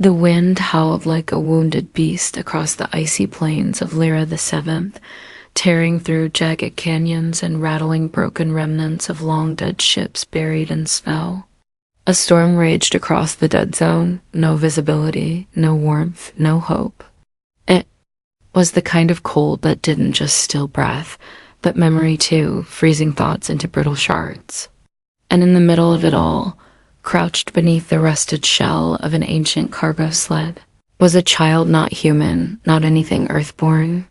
The wind howled like a wounded beast across the icy plains of Lyra the Seventh, tearing through jagged canyons and rattling broken remnants of long-dead ships buried in snow. A storm raged across the dead zone, no visibility, no warmth, no hope. It was the kind of cold that didn't just steal breath, but memory too, freezing thoughts into brittle shards. And in the middle of it all, crouched beneath the rusted shell of an ancient cargo sled, was a child not human, not anything earthborn.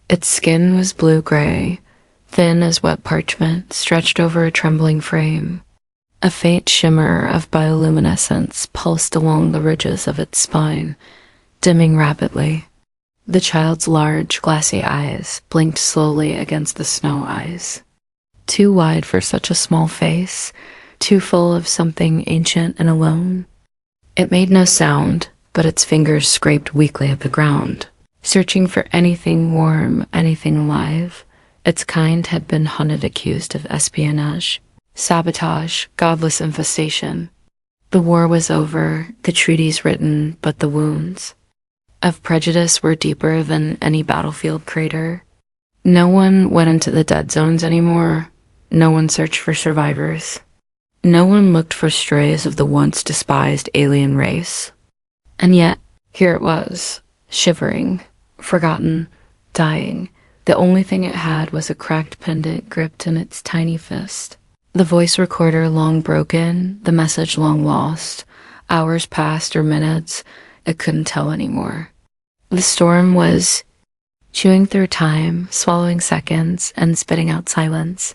Its skin was blue-gray, thin as wet parchment, stretched over a trembling frame. A faint shimmer of bioluminescence pulsed along the ridges of its spine, dimming rapidly. The child's large, glassy eyes blinked slowly against the snow ice. Too wide for such a small face, too full of something ancient and alone. It made no sound, but its fingers scraped weakly at the ground, searching for anything warm, anything alive. Its kind had been hunted, accused of espionage, sabotage, godless infestation. The war was over, the treaties written, but the wounds of prejudice were deeper than any battlefield crater. No one went into the dead zones anymore. No one searched for survivors. No one looked for strays of the once despised alien race. And yet, here it was, shivering, forgotten, dying. The only thing it had was a cracked pendant gripped in its tiny fist. The voice recorder long broken, the message long lost. Hours passed or minutes, it couldn't tell anymore. The storm was chewing through time, swallowing seconds, and spitting out silence.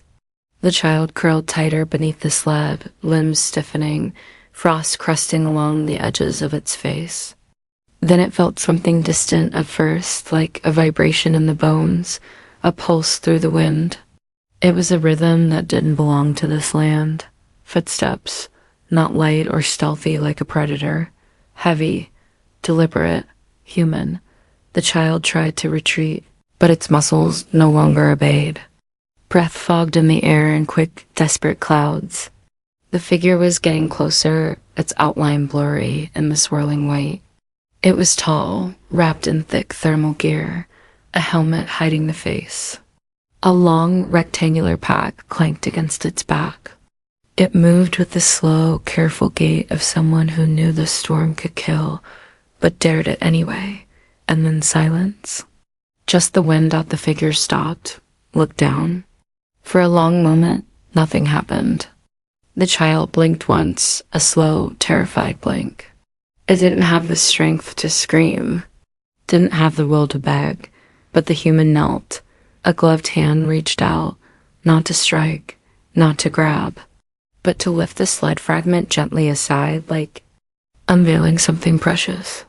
The child curled tighter beneath the sled, limbs stiffening, frost crusting along the edges of its face. Then it felt something distant at first, like a vibration in the bones, a pulse through the wind. It was a rhythm that didn't belong to this land. Footsteps, not light or stealthy like a predator. Heavy, deliberate, human. The child tried to retreat, but its muscles no longer obeyed. Breath fogged in the air in quick, desperate clouds. The figure was getting closer, its outline blurry in the swirling white. It was tall, wrapped in thick thermal gear, a helmet hiding the face. A long, rectangular pack clanked against its back. It moved with the slow, careful gait of someone who knew the storm could kill, but dared it anyway. And then silence. Just the wind out the figure stopped, looked down. For a long moment, nothing happened. The child blinked once, a slow, terrified blink. It didn't have the strength to scream, didn't have the will to beg, but the human knelt. A gloved hand reached out, not to strike, not to grab, but to lift the sled fragment gently aside, like unveiling something precious.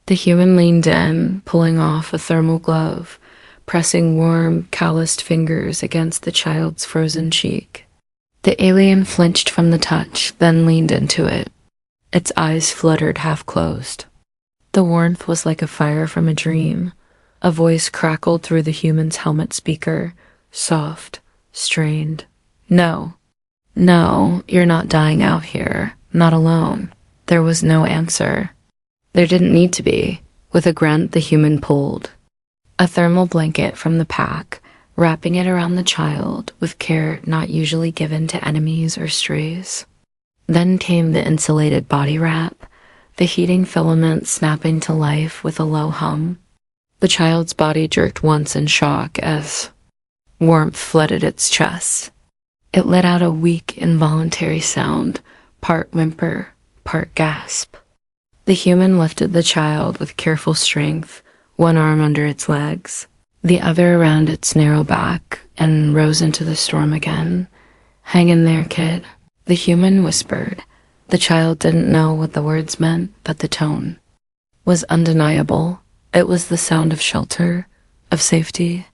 The human leaned in, pulling off a thermal glove, pressing warm, calloused fingers against the child's frozen cheek. The alien flinched from the touch, then leaned into it. Its eyes fluttered half-closed. The warmth was like a fire from a dream. A voice crackled through the human's helmet speaker, soft, strained. No, you're not dying out here, not alone. There was no answer. There didn't need to be. With a grunt, the human pulled a thermal blanket from the pack, wrapping it around the child with care not usually given to enemies or strays. Then came the insulated body wrap, the heating filament snapping to life with a low hum. The child's body jerked once in shock as warmth flooded its chest. It let out a weak, involuntary sound, part whimper, part gasp. The human lifted the child with careful strength, one arm under its legs, the other around its narrow back, and rose into the storm again. Hang in there, kid, the human whispered. The child didn't know what the words meant, but the tone was undeniable. It was the sound of shelter, of safety,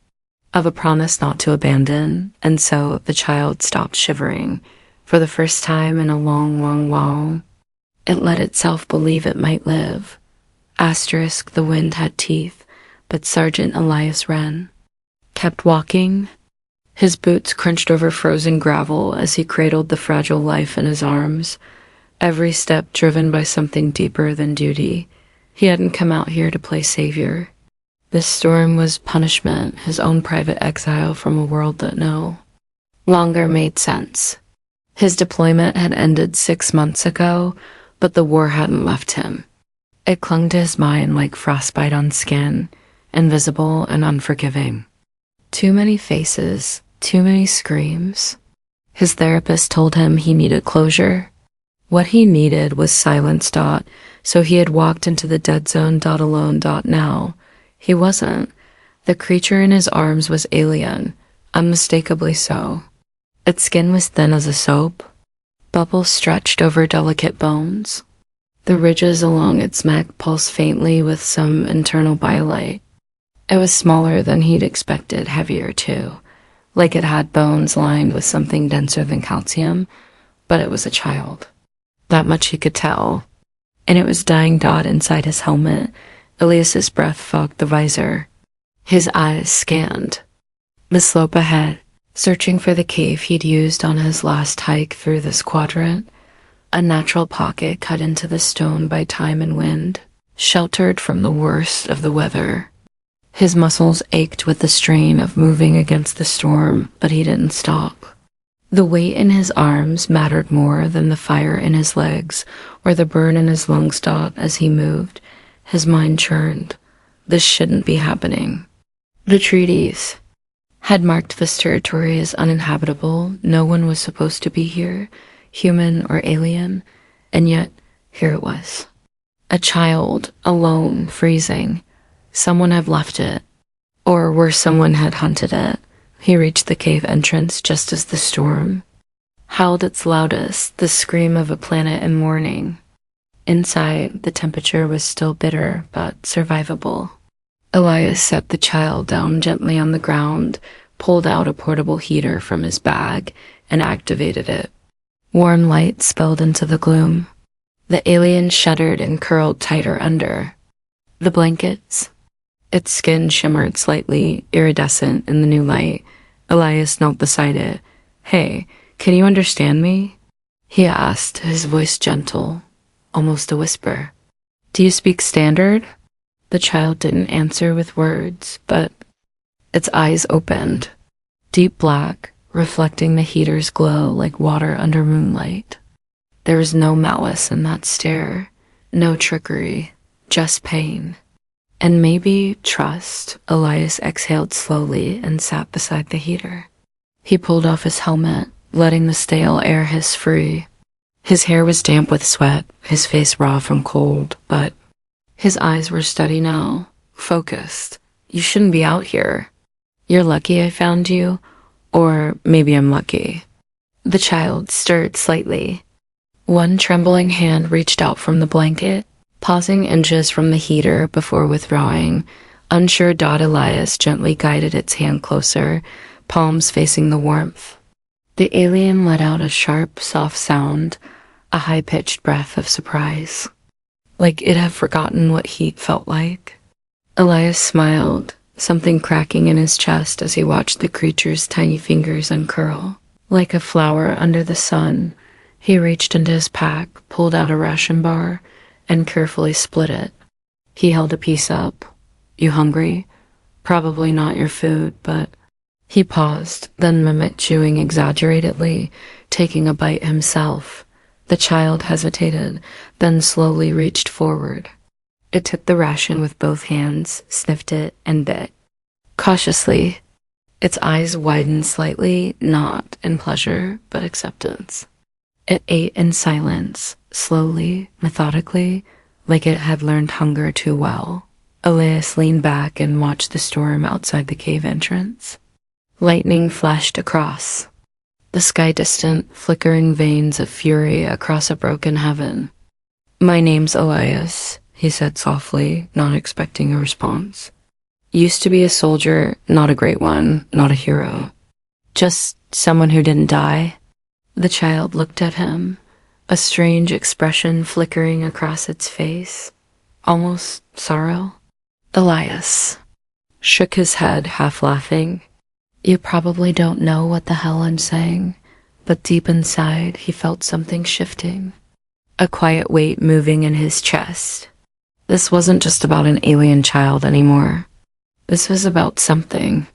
of a promise not to abandon, and so the child stopped shivering. For the first time in a long, long while, it let itself believe it might live. Asterisk, the wind had teeth, but Sergeant Elias Wren kept walking. His boots crunched over frozen gravel as he cradled the fragile life in his arms. every step driven by something deeper than duty. He hadn't come out here to play savior. This storm was punishment, his own private exile from a world that no longer made sense. His deployment had ended 6 months ago, but the war hadn't left him. It clung to his mind like frostbite on skin, invisible and unforgiving. Too many faces, too many screams. His therapist told him he needed closure. What he needed was silence. So he had walked into the dead zone. Alone. Now. He wasn't. The creature in his arms was alien, unmistakably so. Its skin was thin as a soap. Bubbles stretched over delicate bones. The ridges along its neck pulsed faintly with some internal biolight. It was smaller than he'd expected, heavier too, like it had bones lined with something denser than calcium, but it was a child. That much he could tell. And it was dying. Inside his helmet. Elias's breath fogged the visor. His eyes scanned the slope ahead, searching for the cave he'd used on his last hike through this quadrant. A natural pocket cut into the stone by time and wind, sheltered from the worst of the weather. His muscles ached with the strain of moving against the storm, but he didn't stop. The weight in his arms mattered more than the fire in his legs or the burn in his lungs. As he moved, his mind churned. This shouldn't be happening. The treaties had marked this territory as uninhabitable. No one was supposed to be here, human or alien, and yet here it was. A child, alone, freezing. Someone had left it, or worse, someone had hunted it. He reached the cave entrance just as the storm howled its loudest, the scream of a planet in mourning. Inside, the temperature was still bitter, but survivable. Elias set the child down gently on the ground, pulled out a portable heater from his bag, and activated it. Warm light spilled into the gloom. The alien shuddered and curled tighter under the blankets. Its skin shimmered slightly, iridescent in the new light. Elias knelt beside it. "Hey, can you understand me?" he asked, his voice gentle, almost a whisper. "Do you speak standard?" The child didn't answer with words, but its eyes opened, deep black, reflecting the heater's glow like water under moonlight. There was no malice in that stare, no trickery, just pain. And maybe trust. Elias exhaled slowly and sat beside the heater. He pulled off his helmet, letting the stale air hiss free. His hair was damp with sweat, his face raw from cold, but his eyes were steady now, focused. "You shouldn't be out here. You're lucky I found you, or maybe I'm lucky." The child stirred slightly. One trembling hand reached out from the blanket, pausing inches from the heater before withdrawing. Unsure. Elias gently guided its hand closer, palms facing the warmth. The alien let out a sharp, soft sound, a high-pitched breath of surprise, like it had forgotten what heat felt like. Elias smiled, something cracking in his chest as he watched the creature's tiny fingers uncurl. Like a flower under the sun, he reached into his pack, pulled out a ration bar, and carefully split it. He held a piece up. "You hungry? Probably not your food, but..." He paused, then mimicked chewing exaggeratedly, taking a bite himself. The child hesitated, then slowly reached forward. It took the ration with both hands, sniffed it, and bit. Cautiously, its eyes widened slightly, not in pleasure, but acceptance. It ate in silence, slowly, methodically, like it had learned hunger too well. Elias leaned back and watched the storm outside the cave entrance. Lightning flashed across the sky, distant, flickering veins of fury across a broken heaven. "My name's Elias," he said softly, not expecting a response. "Used to be a soldier, not a great one, not a hero. Just someone who didn't die." The child looked at him, a strange expression flickering across its face, almost sorrow. Elias shook his head, half laughing. "You probably don't know what the hell I'm saying," but deep inside he felt something shifting. a quiet weight moving in his chest. This wasn't just about an alien child anymore. This was about something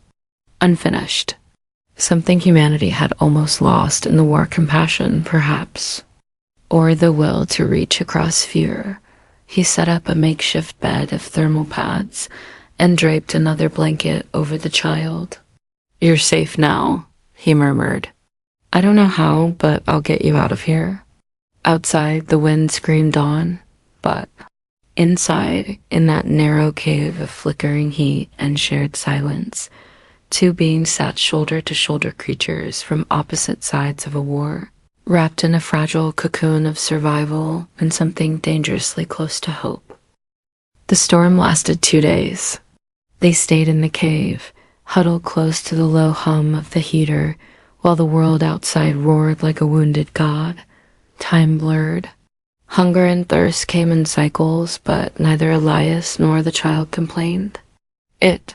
unfinished. Something humanity had almost lost in the war. Compassion, perhaps. Or the will to reach across fear. He set up a makeshift bed of thermal pads and draped another blanket over the child. "You're safe now," he murmured. "I don't know how, but I'll get you out of here." Outside, the wind screamed on, but inside, in that narrow cave of flickering heat and shared silence, two beings sat shoulder-to-shoulder, creatures from opposite sides of a war, wrapped in a fragile cocoon of survival and something dangerously close to hope. The storm lasted 2 days. They stayed in the cave, huddled close to the low hum of the heater, while the world outside roared like a wounded god. Time blurred. Hunger and thirst came in cycles, but neither Elias nor the child complained. It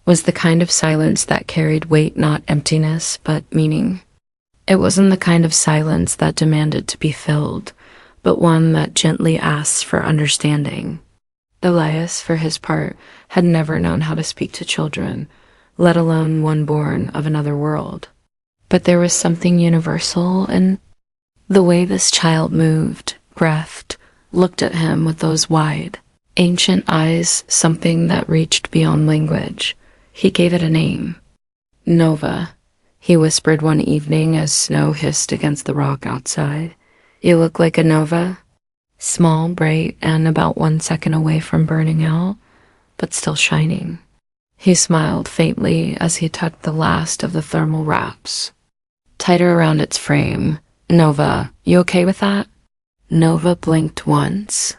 was the kind of silence that carried weight, not emptiness, but meaning. It wasn't the kind of silence that demanded to be filled, but one that gently asked for understanding. Elias, for his part, had never known how to speak to children, let alone one born of another world. But there was something universal in the way this child moved, breathed, looked at him with those wide, ancient eyes, something that reached beyond language. He gave it a name. Nova. He whispered one evening as snow hissed against the rock outside. "You look like a nova." Small, bright, and about 1 second away from burning out, but still shining. He smiled faintly as he tucked the last of the thermal wraps tighter around its frame. "Nova, you okay with that?" Nova blinked once.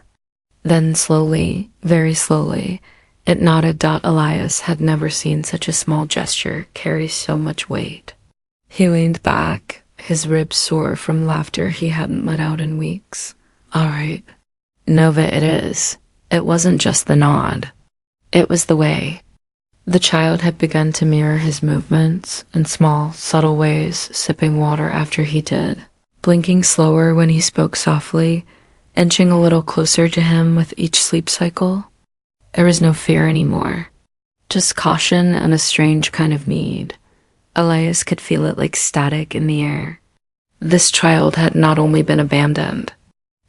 Then slowly, very slowly, it nodded. Elias had never seen such a small gesture carry so much weight. He leaned back, his ribs sore from laughter he hadn't let out in weeks. "All right, Nova, it is." It wasn't just the nod. It was the way. The child had begun to mirror his movements in small, subtle ways, sipping water after he did, blinking slower when he spoke softly, inching a little closer to him with each sleep cycle. There was no fear anymore, just caution and a strange kind of need. Elias could feel it like static in the air. This child had not only been abandoned,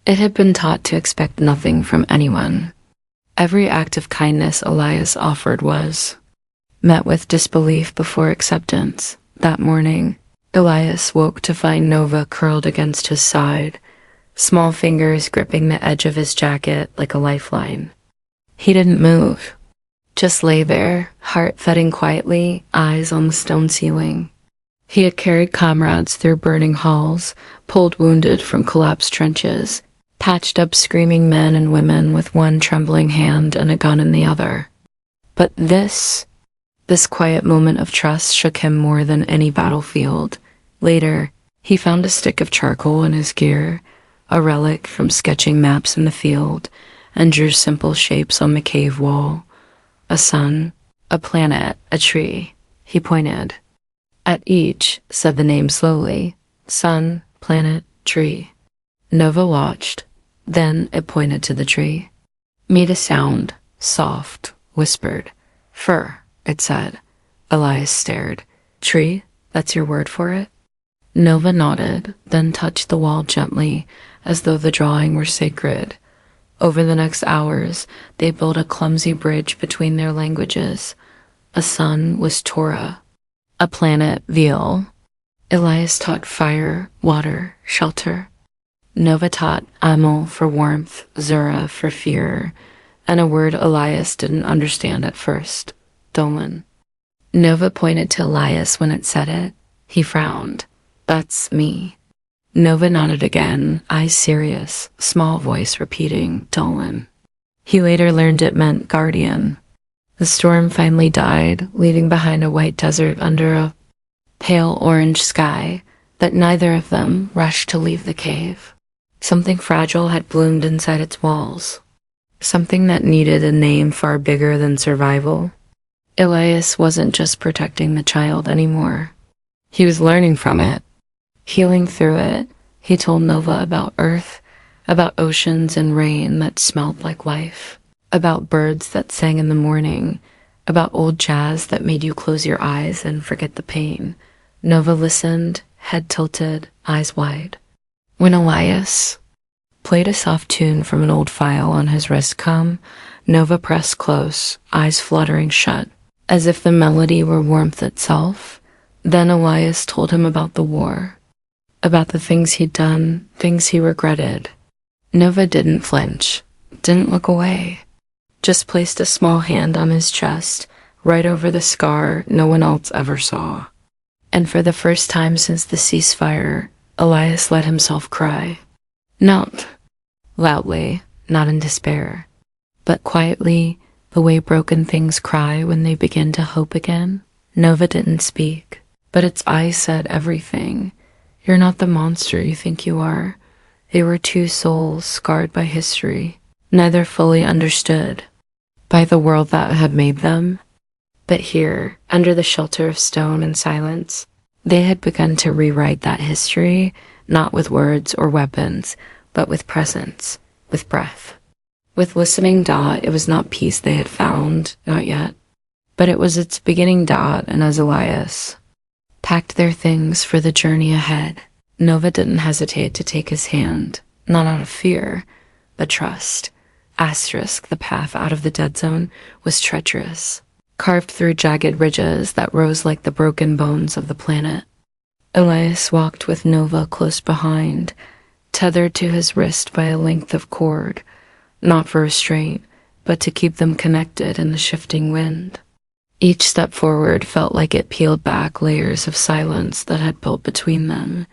it had been taught to expect nothing from anyone. Every act of kindness Elias offered was met with disbelief before acceptance. That morning, Elias woke to find Nova curled against his side, small fingers gripping the edge of his jacket like a lifeline. He didn't move, just lay there, heart thudding quietly, eyes on the stone ceiling. He had carried comrades through burning halls, pulled wounded from collapsed trenches, patched up screaming men and women with one trembling hand and a gun in the other. But this quiet moment of trust shook him more than any battlefield. Later, he found a stick of charcoal in his gear, a relic from sketching maps in the field, and drew simple shapes on the cave wall. A sun, a planet, a tree. He pointed. At each, said the name slowly. Sun, planet, tree. Nova watched. Then it pointed to the tree. Made a sound, soft, whispered. Fir, it said. Elias stared. Tree? That's your word for it? Nova nodded, then touched the wall gently, as though the drawing were sacred. Over the next hours, they built a clumsy bridge between their languages. A sun was Torah, a planet Veal. Elias taught fire, water, shelter. Nova taught Amel for warmth, Zura for fear, and a word Elias didn't understand at first, Dolan. Nova pointed to Elias when it said it. He frowned. That's me. Nova nodded again, eyes serious, small voice repeating, Dolan. He later learned it meant guardian. The storm finally died, leaving behind a white desert under a pale orange sky, but neither of them rushed to leave the cave. Something fragile had bloomed inside its walls. Something that needed a name far bigger than survival. Elias wasn't just protecting the child anymore. He was learning from it, healing through it. He told Nova about Earth, about oceans and rain that smelled like life, about birds that sang in the morning, about old jazz that made you close your eyes and forget the pain. Nova listened, head tilted, eyes wide. When Elias played a soft tune from an old file on his wrist comb, Nova pressed close, eyes fluttering shut, as if the melody were warmth itself. Then Elias told him about the war, about the things he'd done, things he regretted. Nova didn't flinch, didn't look away, just placed a small hand on his chest, right over the scar no one else ever saw. And for the first time since the ceasefire, Elias let himself cry. Not loudly, not in despair, but quietly, the way broken things cry when they begin to hope again. Nova didn't speak, but its eyes said everything. You're not the monster you think you are. They were two souls scarred by history, neither fully understood by the world that had made them. But here, under the shelter of stone and silence, they had begun to rewrite that history, not with words or weapons, but with presence, with breath. With listening Dot, it was not peace they had found, not yet, but it was its beginning. Dot and as Elias packed their things for the journey ahead, Nova didn't hesitate to take his hand, not out of fear, but trust. Asterisk, the path out of the dead zone was treacherous, carved through jagged ridges that rose like the broken bones of the planet. Elias walked with Nova close behind, tethered to his wrist by a length of cord, not for restraint, but to keep them connected in the shifting wind. Each step forward felt like it peeled back layers of silence that had built between them.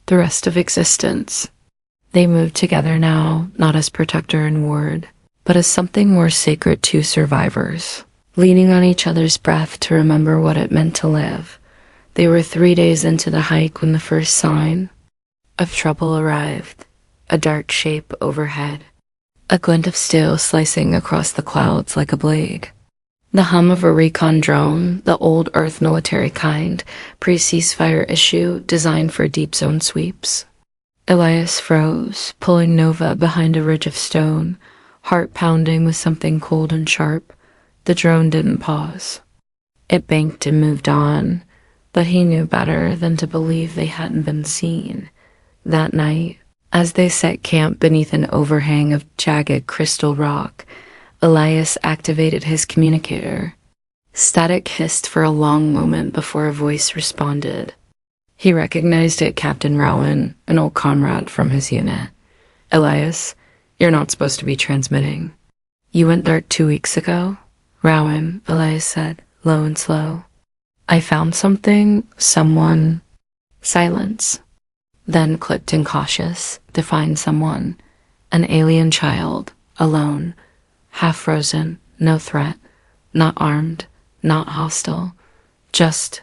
The rest of existence. They moved together now, not as protector and ward, but as something more sacred to survivors, leaning on each other's breath to remember what it meant to live. They were 3 days into the hike when the first sign of trouble arrived, a dark shape overhead, a glint of steel slicing across the clouds like a blade. The hum of a recon drone, the old Earth military kind, pre-ceasefire issue designed for deep zone sweeps. Elias froze, pulling Nova behind a ridge of stone, heart pounding with something cold and sharp. The drone didn't pause. It banked and moved on, but he knew better than to believe they hadn't been seen. That night, as they set camp beneath an overhang of jagged crystal rock, Elias activated his communicator. Static hissed for a long moment before a voice responded. He recognized it, Captain Rowan, an old comrade from his unit. Elias, you're not supposed to be transmitting. You went dark 2 weeks ago? Rowan, Elias said, low and slow. I found something, someone. Silence. Then clicked and cautious, defined someone. An alien child, alone. Half frozen, no threat, not armed, not hostile, just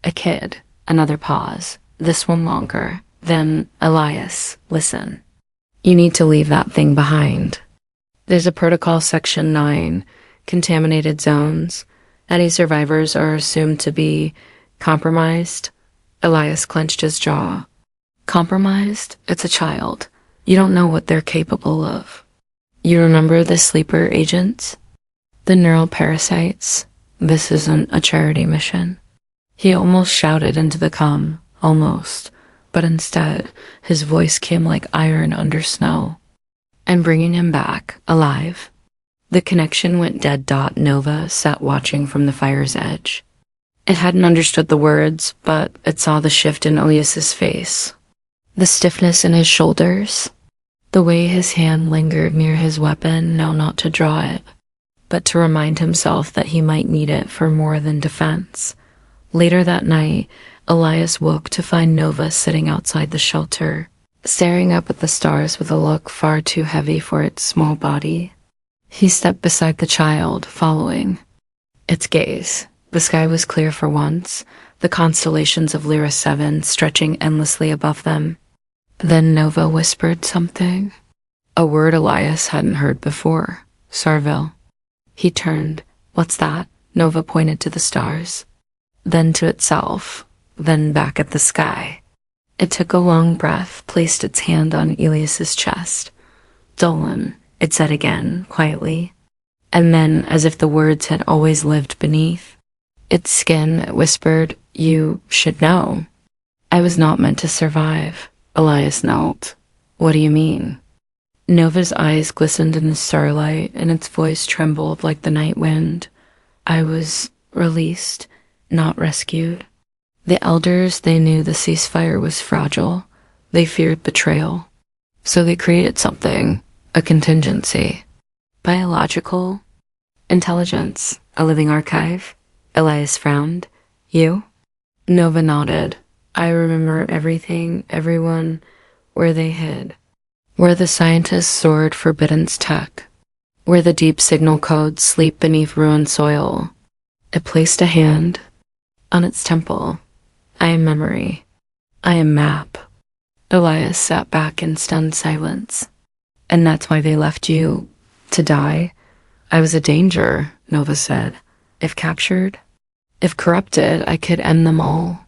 a kid. Another pause, this one longer. Then, Elias, listen. You need to leave that thing behind. There's a protocol section 9, contaminated zones. Any survivors are assumed to be compromised. Elias clenched his jaw. Compromised? It's a child. You don't know what they're capable of. You remember the sleeper agents? The neural parasites? This isn't a charity mission. He almost shouted into the comm, almost, but instead, his voice came like iron under snow. I'm bringing him back, alive. The connection went dead. Nova sat watching from the fire's edge. It hadn't understood the words, but it saw the shift in Elias's face. The stiffness in his shoulders. The way his hand lingered near his weapon, now not to draw it, but to remind himself that he might need it for more than defense. Later that night, Elias woke to find Nova sitting outside the shelter, staring up at the stars with a look far too heavy for its small body. He stepped beside the child, following its gaze. The sky was clear for once, the constellations of Lyra 7 stretching endlessly above them. Then Nova whispered something, a word Elias hadn't heard before. Sarville. He turned. What's that? Nova pointed to the stars, then to itself, then back at the sky. It took a long breath, placed its hand on Elias's chest. Dolan, it said again, quietly. And then, as if the words had always lived beneath its skin, it whispered, "You should know. I was not meant to survive." Elias knelt. "What do you mean?" Nova's eyes glistened in the starlight, and its voice trembled like the night wind. "I was released, not rescued. The elders, they knew the ceasefire was fragile. They feared betrayal. So they created something, a contingency. Biological intelligence, a living archive." Elias frowned. "You?" Nova nodded. "I remember everything, everyone, where they hid. Where the scientists stored Forbidden's tech. Where the deep signal codes sleep beneath ruined soil." It placed a hand on its temple. "I am memory. I am map." Elias sat back in stunned silence. "And that's why they left you to die?" "I was a danger," Nova said. "If captured, if corrupted, I could end them all."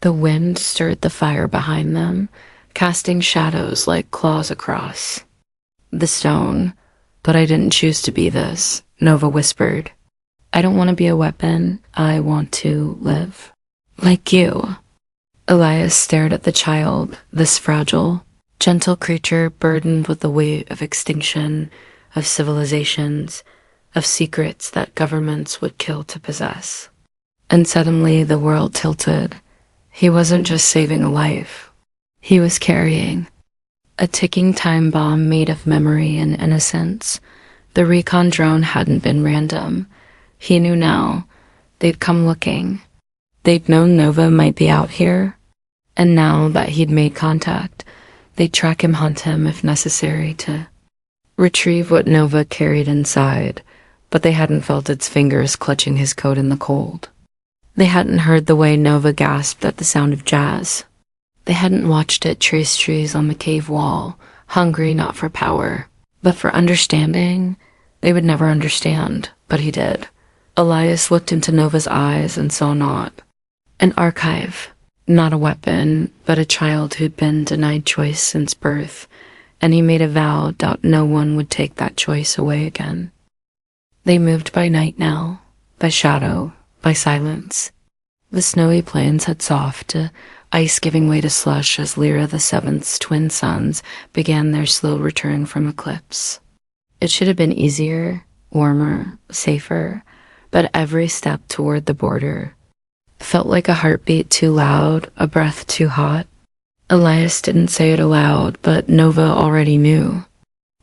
The wind stirred the fire behind them, casting shadows like claws across the stone. "But I didn't choose to be this," Nova whispered. "I don't want to be a weapon. I want to live. Like you." Elias stared at the child, this fragile, gentle creature burdened with the weight of extinction, of civilizations, of secrets that governments would kill to possess. And suddenly the world tilted. He wasn't just saving a life. He was carrying a ticking time bomb made of memory and innocence. The recon drone hadn't been random. He knew now. They'd come looking. They'd known Nova might be out here. And now that he'd made contact, they'd track him, hunt him if necessary, to retrieve what Nova carried inside. But they hadn't felt its fingers clutching his coat in the cold. They hadn't heard the way Nova gasped at the sound of jazz. They hadn't watched it trace trees on the cave wall, hungry not for power, but for understanding. They would never understand, but he did. Elias looked into Nova's eyes and saw not an archive, not a weapon, but a child who'd been denied choice since birth, and he made a vow that no one would take that choice away again. They moved by night now, by shadow, by silence. The snowy plains had softened, ice giving way to slush as Lyra the Seventh's twin sons began their slow return from eclipse. It should have been easier, warmer, safer, but every step toward the border felt like a heartbeat too loud, a breath too hot. Elias didn't say it aloud, but Nova already knew.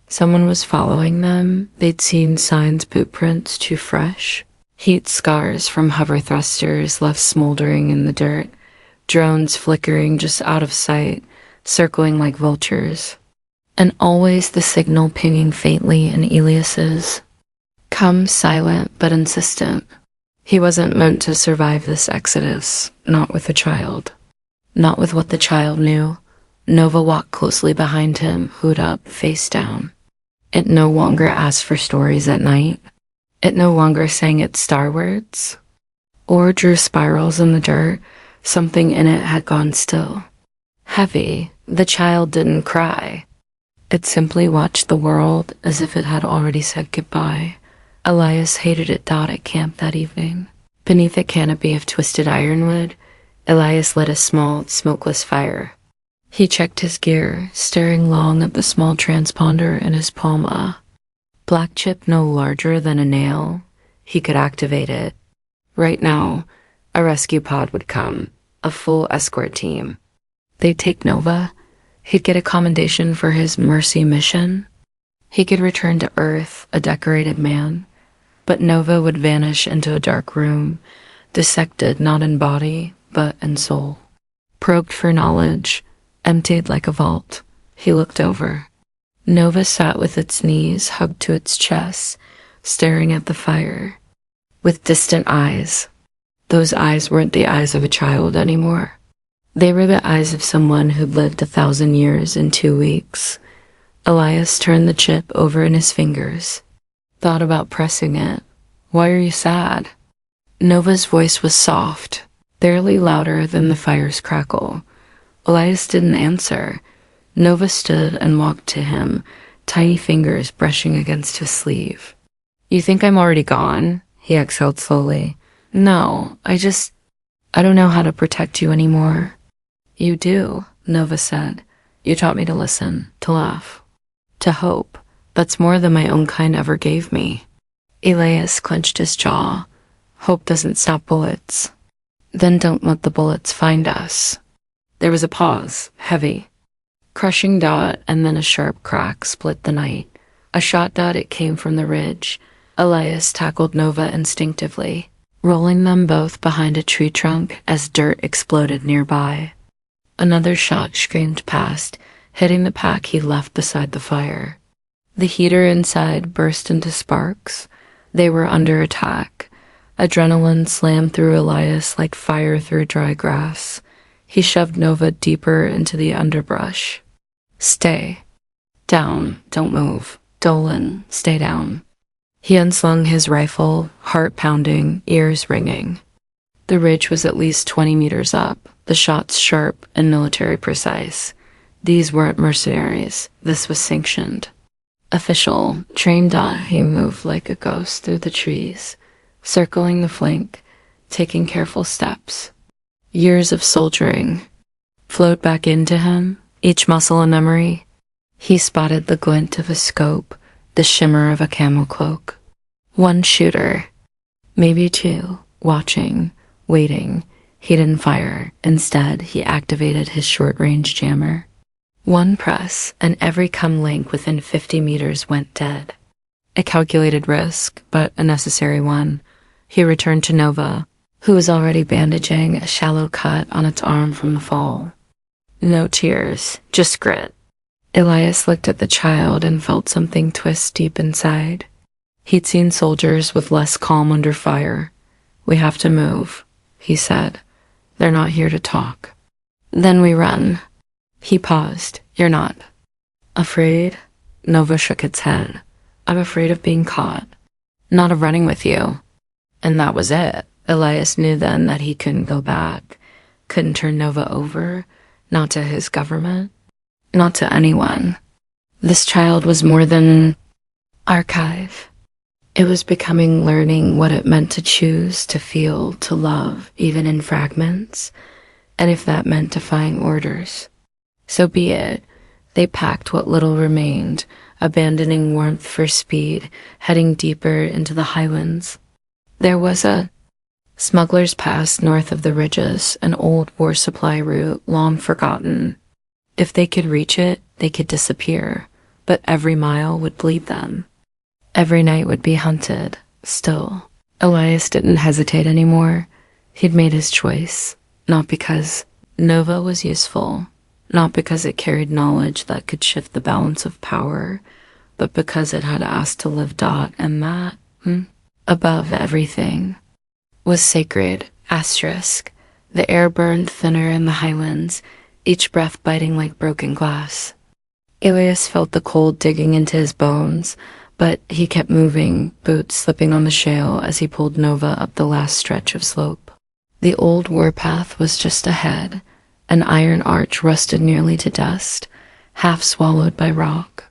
Someone was following them. They'd seen signs, boot prints too fresh. Heat scars from hover thrusters left smoldering in the dirt. Drones flickering just out of sight, circling like vultures. And always the signal pinging faintly in Elias's. Come, silent but insistent. He wasn't meant to survive this exodus, not with the child. Not with what the child knew. Nova walked closely behind him, hood up, face down. It no longer asked for stories at night. It no longer sang its star words, or drew spirals in the dirt. Something in it had gone still. Heavy. The child didn't cry. It simply watched the world as if it had already said goodbye. Elias hated it at camp that evening. Beneath a canopy of twisted ironwood, Elias lit a small, smokeless fire. He checked his gear, staring long at the small transponder in his palm. Black chip no larger than a nail. He could activate it. Right now, a rescue pod would come, a full escort team. They'd take Nova. He'd get a commendation for his mercy mission. He could return to Earth, a decorated man. But Nova would vanish into a dark room, dissected not in body, but in soul. Probed for knowledge, emptied like a vault. He looked over. Nova sat with its knees hugged to its chest, staring at the fire, with distant eyes. Those eyes weren't the eyes of a child anymore. They were the eyes of someone who'd lived 1,000 years in 2 weeks. Elias turned the chip over in his fingers, thought about pressing it. Why are you sad? Nova's voice was soft, barely louder than the fire's crackle. Elias didn't answer. Nova stood and walked to him, tiny fingers brushing against his sleeve. "You think I'm already gone?" He exhaled slowly. "No, I don't know how to protect you anymore." "You do," Nova said. "You taught me to listen, to laugh, to hope. That's more than my own kind ever gave me." Elias clenched his jaw. "Hope doesn't stop bullets." "Then don't let the bullets find us." There was a pause, heavy. Crushing dot and then a sharp crack split the night. A shot dot, it came from the ridge. Elias tackled Nova instinctively, rolling them both behind a tree trunk as dirt exploded nearby. Another shot screamed past, hitting the pack he left beside the fire. The heater inside burst into sparks. They were under attack. Adrenaline slammed through Elias like fire through dry grass. He shoved Nova deeper into the underbrush. "Stay. Down. Don't move. Dolan, stay down." He unslung his rifle, heart pounding, ears ringing. The ridge was at least 20 meters up, the shots sharp and military precise. These weren't mercenaries. This was sanctioned. Official, trained on, he moved like a ghost through the trees, circling the flank, taking careful steps. Years of soldiering flowed back into him, each muscle a memory. He spotted the glint of a scope, the shimmer of a camel cloak. One shooter, maybe two, watching, waiting. He didn't fire. Instead, he activated his short-range jammer. One press, and every comlink within 50 meters went dead. A calculated risk, but a necessary one. He returned to Nova, who was already bandaging a shallow cut on its arm from the fall. No tears, just grit. Elias looked at the child and felt something twist deep inside. He'd seen soldiers with less calm under fire. "We have to move," he said. "They're not here to talk." "Then we run." He paused. "You're not." "Afraid?" Nova shook its head. "I'm afraid of being caught. Not of running with you." And that was it. Elias knew then that he couldn't go back. Couldn't turn Nova over. Not to his government. Not to anyone. This child was more than an archive. It was becoming learning what it meant to choose, to feel, to love, even in fragments. And if that meant defying orders, so be it. They packed what little remained, abandoning warmth for speed, heading deeper into the highlands. There was a smuggler's pass north of the ridges, an old war supply route long forgotten. If they could reach it, they could disappear, but every mile would bleed them. Every night would be hunted. Still, Elias didn't hesitate anymore. He'd made his choice, not because Nova was useful, not because it carried knowledge that could shift the balance of power, but because it had asked to live Dot, and that, above everything, was sacred. Asterisk. The air burned thinner in the highlands, each breath biting like broken glass. Elias felt the cold digging into his bones, but he kept moving, boots slipping on the shale as he pulled Nova up the last stretch of slope. The old warpath was just ahead, an iron arch rusted nearly to dust, half swallowed by rock.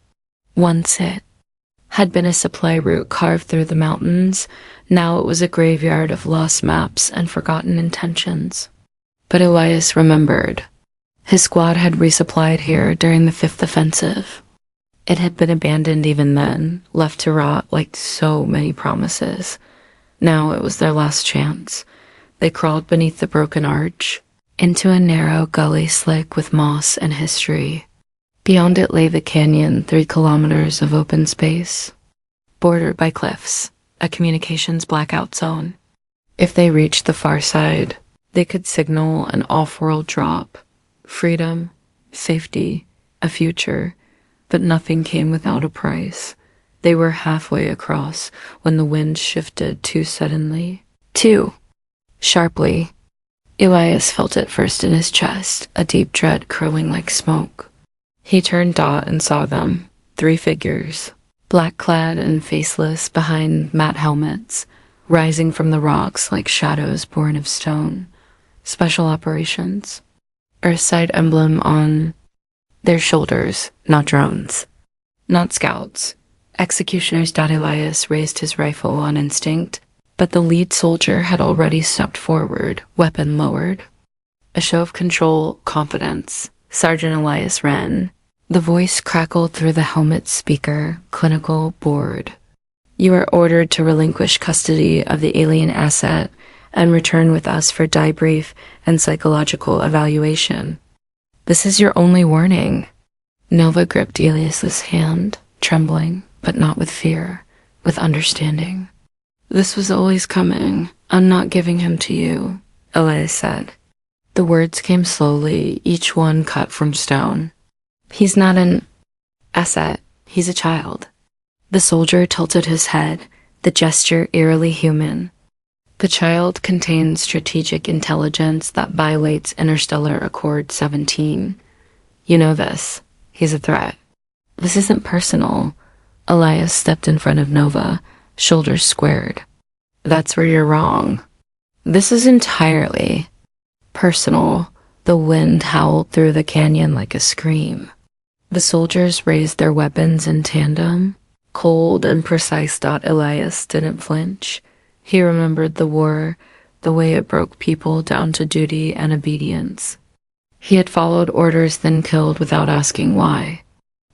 Once it had been a supply route carved through the mountains. Now it was a graveyard of lost maps and forgotten intentions. But Elias remembered. His squad had resupplied here during the 5th Offensive. It had been abandoned even then, left to rot like so many promises. Now it was their last chance. They crawled beneath the broken arch, into a narrow gully slick with moss and history. Beyond it lay the canyon, 3 kilometers of open space, bordered by cliffs, a communications blackout zone. If they reached the far side, they could signal an off-world drop. Freedom, safety, a future, but nothing came without a price. They were halfway across when the wind shifted too suddenly. Too sharply. Elias felt it first in his chest, a deep dread curling like smoke. He turned Dot and saw them, 3 figures, black-clad and faceless behind matte helmets, rising from the rocks like shadows born of stone. Special operations. Earthside emblem on their shoulders, not drones, not scouts. Executioner's Elias raised his rifle on instinct, but the lead soldier had already stepped forward, weapon lowered. A show of control, confidence. Sergeant Elias Wren. The voice crackled through the helmet's speaker, clinical, bored. You are ordered to relinquish custody of the alien asset and return with us for debrief and psychological evaluation. This is your only warning. Nova gripped Elias's hand, trembling, but not with fear, with understanding. This was always coming. I'm not giving him to you, Elias said. The words came slowly, each one cut from stone. He's not an asset. He's a child. The soldier tilted his head, the gesture eerily human. The child contains strategic intelligence that violates Interstellar Accord 17. You know this. He's a threat. This isn't personal. Elias stepped in front of Nova, shoulders squared. That's where you're wrong. This is entirely personal. The wind howled through the canyon like a scream. The soldiers raised their weapons in tandem. Cold and precise. Elias didn't flinch. He remembered the war, the way it broke people down to duty and obedience. He had followed orders, then killed without asking why.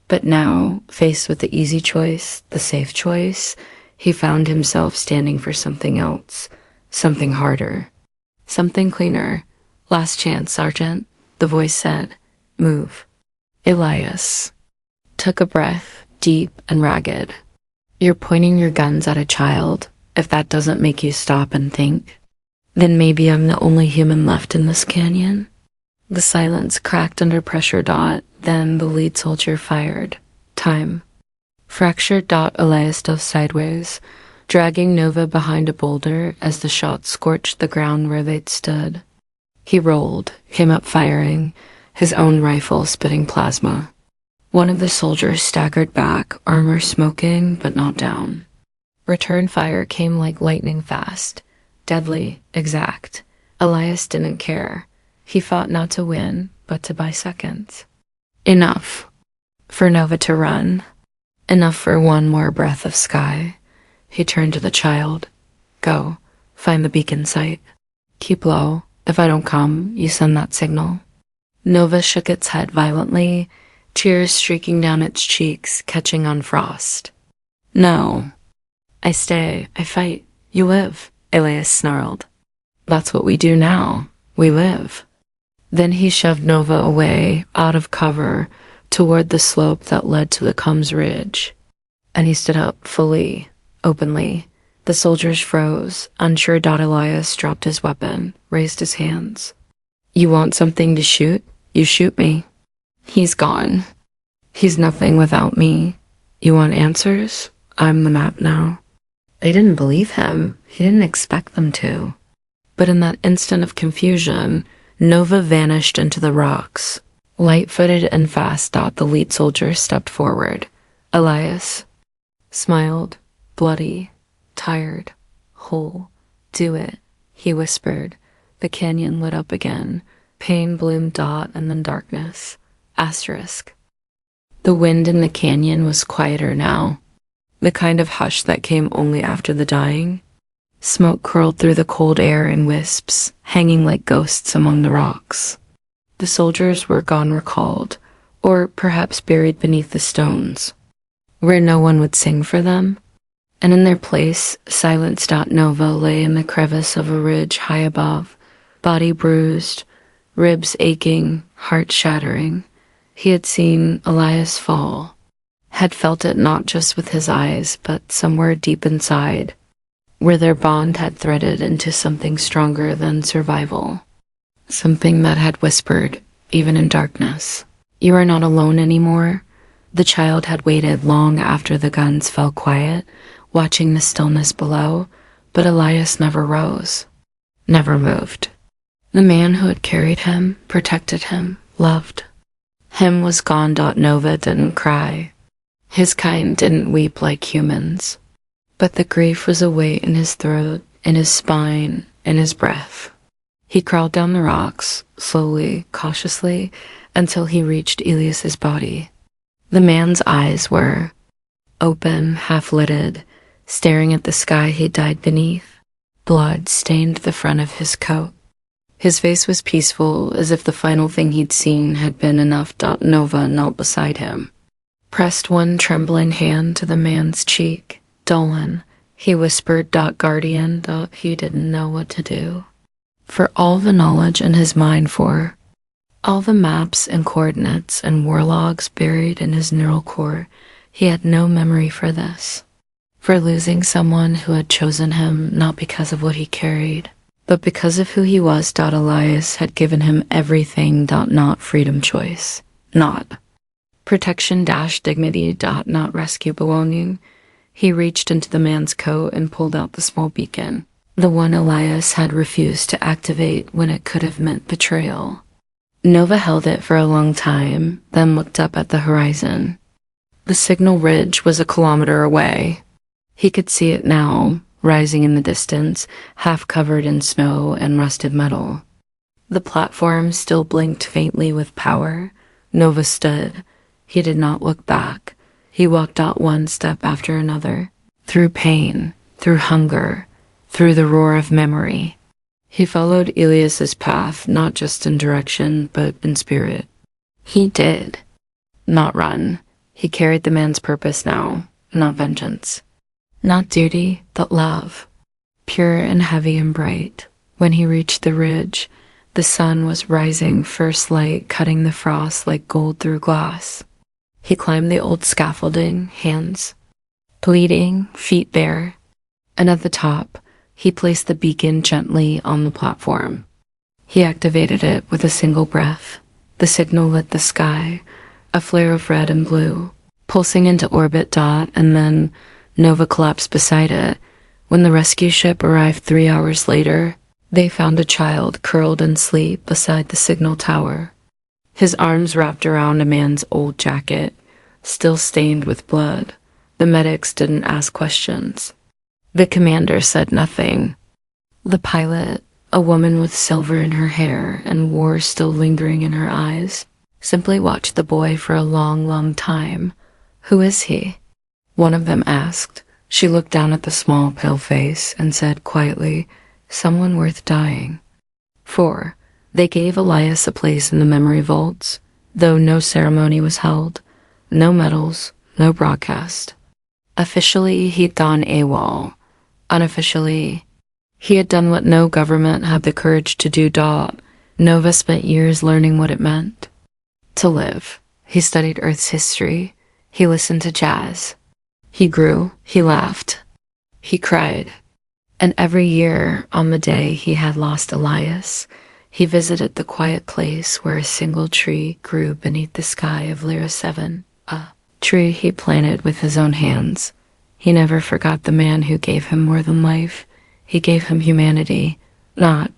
But now, faced with the easy choice, the safe choice, he found himself standing for something else, something harder, something cleaner. Last chance, Sergeant, the voice said. Move. Elias took a breath, deep and ragged. You're pointing your guns at a child. If that doesn't make you stop and think, then maybe I'm the only human left in this canyon. The silence cracked under pressure. Then the lead soldier fired. Time. Fractured. Elias dove sideways, dragging Nova behind a boulder as the shot scorched the ground where they'd stood. He rolled, came up firing, his own rifle spitting plasma. One of the soldiers staggered back, armor smoking but not down. Return fire came like lightning fast, deadly, exact. Elias didn't care. He fought not to win, but to buy seconds. Enough for Nova to run. Enough for one more breath of sky. He turned to the child. Go, find the beacon site. Keep low. If I don't come, you send that signal. Nova shook its head violently, tears streaking down its cheeks, catching on frost. No. I stay. I fight. You live, Elias snarled. That's what we do now. We live. Then he shoved Nova away, out of cover, toward the slope that led to the Cums Ridge. And he stood up, fully, openly. The soldiers froze. Unsure. Elias dropped his weapon, raised his hands. You want something to shoot? You shoot me. He's gone. He's nothing without me. You want answers? I'm the map now. They didn't believe him. He didn't expect them to. But in that instant of confusion, Nova vanished into the rocks. Light-footed and fast. The lead soldier stepped forward. Elias smiled, bloody, tired, whole. Do it, he whispered. The canyon lit up again. Pain bloomed. And then darkness. Asterisk. The wind in the canyon was quieter now. The kind of hush that came only after the dying. Smoke curled through the cold air in wisps, hanging like ghosts among the rocks. The soldiers were gone, recalled, or perhaps buried beneath the stones, where no one would sing for them. And in their place, silenced. Nova lay in the crevice of a ridge high above, body bruised, ribs aching, heart shattering. He had seen Elias fall, had felt it not just with his eyes, but somewhere deep inside, where their bond had threaded into something stronger than survival. Something that had whispered, even in darkness, you are not alone anymore. The child had waited long after the guns fell quiet, watching the stillness below, but Elias never rose, never moved. The man who had carried him, protected him, loved him was gone. Nova didn't cry. His kind didn't weep like humans. But the grief was a weight in his throat, in his spine, in his breath. He crawled down the rocks, slowly, cautiously, until he reached Elias's body. The man's eyes were open, half-lidded, staring at the sky he died beneath. Blood stained the front of his coat. His face was peaceful, as if the final thing he'd seen had been enough. Nova knelt beside him, pressed one trembling hand to the man's cheek. Dolan, he whispered. Guardian. He didn't know what to do. For all the knowledge in his mind, for all the maps and coordinates and war logs buried in his neural core, he had no memory for this. For losing someone who had chosen him not because of what he carried, but because of who he was. Elias had given him everything. Not freedom choice. Not protection dignity. Not rescue belonging. He reached into the man's coat and pulled out the small beacon. The one Elias had refused to activate when it could have meant betrayal. Nova held it for a long time, then looked up at the horizon. The signal ridge was a kilometer away. He could see it now, rising in the distance, half covered in snow and rusted metal. The platform still blinked faintly with power. Nova stood. He did not look back. He walked out one step after another, through pain, through hunger, through the roar of memory. He followed Elias's path, not just in direction, but in spirit. He did not run. He carried the man's purpose now, not vengeance. Not duty, but love, pure and heavy and bright. When he reached the ridge, the sun was rising, first light cutting the frost like gold through glass. He climbed the old scaffolding, hands bleeding, feet bare, and at the top, he placed the beacon gently on the platform. He activated it with a single breath. The signal lit the sky, a flare of red and blue, pulsing into orbit. And then Nova collapsed beside it. When the rescue ship arrived 3 hours later, they found a child curled in sleep beside the signal tower, his arms wrapped around a man's old jacket, still stained with blood. The medics didn't ask questions. The commander said nothing. The pilot, a woman with silver in her hair and war still lingering in her eyes, simply watched the boy for a long, long time. "Who is he?" one of them asked. She looked down at the small, pale face and said quietly, "Someone worth dying for." They gave Elias a place in the memory vaults, though no ceremony was held, no medals, no broadcast. Officially, he'd gone AWOL. Unofficially, he had done what no government had the courage to do. Nova spent years learning what it meant to live. He studied Earth's history. He listened to jazz. He grew. He laughed. He cried. And every year, on the day he had lost Elias, he visited the quiet place where a single tree grew beneath the sky of Lyra 7, a tree he planted with his own hands. He never forgot the man who gave him more than life. He gave him humanity, not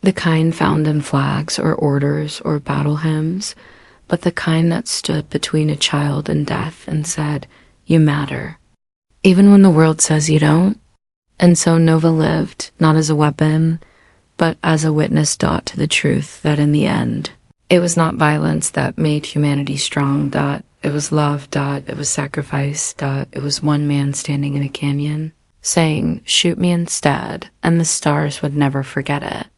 the kind found in flags or orders or battle hymns, but the kind that stood between a child and death and said, "You matter, even when the world says you don't." And so Nova lived, not as a weapon, but as a witness. To the truth that in the end, it was not violence that made humanity strong. It was love. It was sacrifice. It was one man standing in a canyon, saying, "Shoot me instead," and the stars would never forget it.